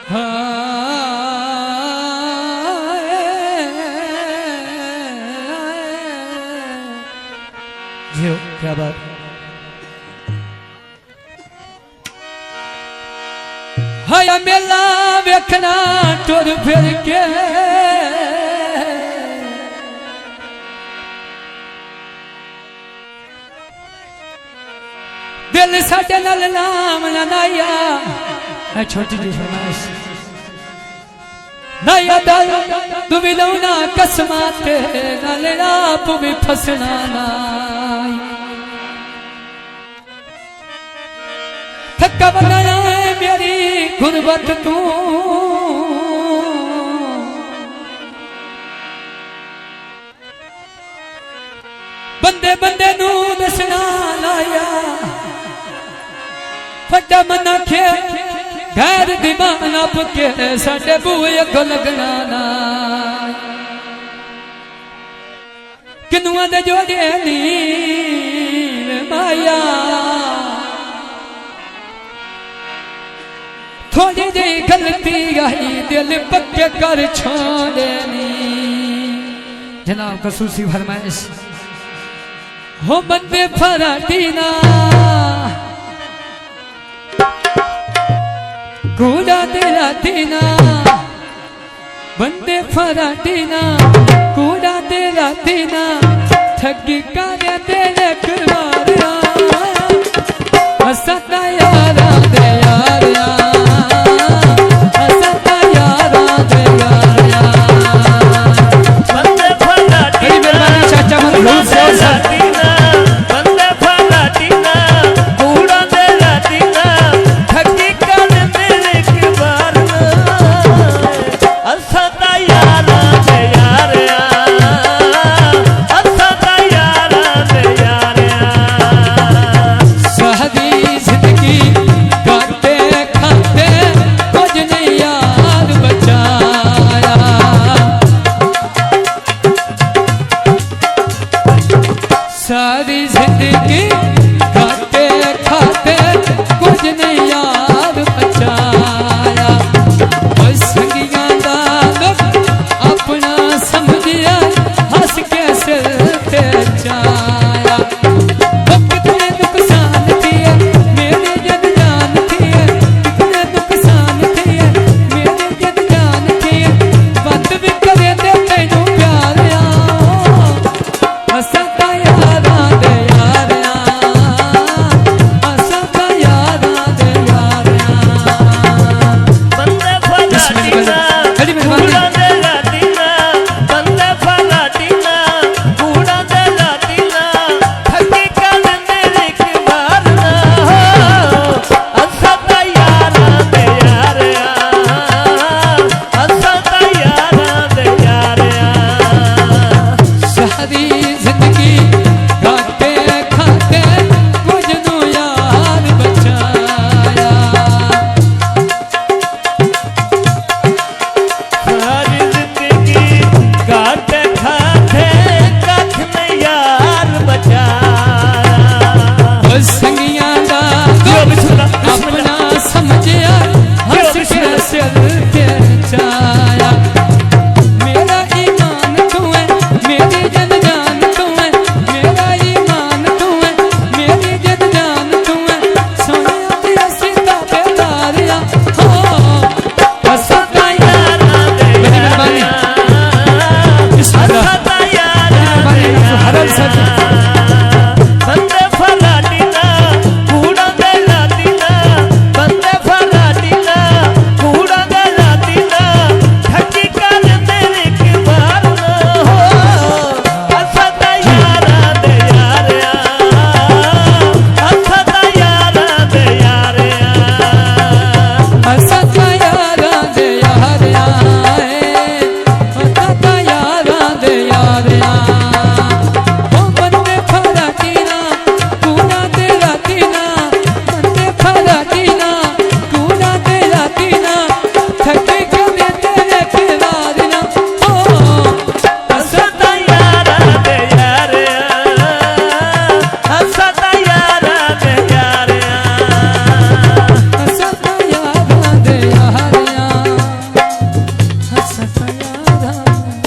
जियो क्या बात। हाय मेला वेखना टुर फिर के दिल साडे नाल नाम ना नाया। छोटी जी फरमाइश नाया दल तू भी लौना कसमाते नाल आप भी फसना नाई। थका बनाया है मेरी गुरबत तू बंदे बंदे नू दसना लाया। फटा मना खे गैर दीवाना पुके साडे बूए अगो लगना ना। किनुआ दे जोड़े नी माया थोड़ी जी गलती आई दिल पक्के कर छोड़नी। जनाब खसूसी फरमाइश हो बंदे फराटीना कूड़ा तेरा दीना बंदे फराटीना कूड़ा तेरा दीना ठगी कर तेरे कुमारा हसता यारा।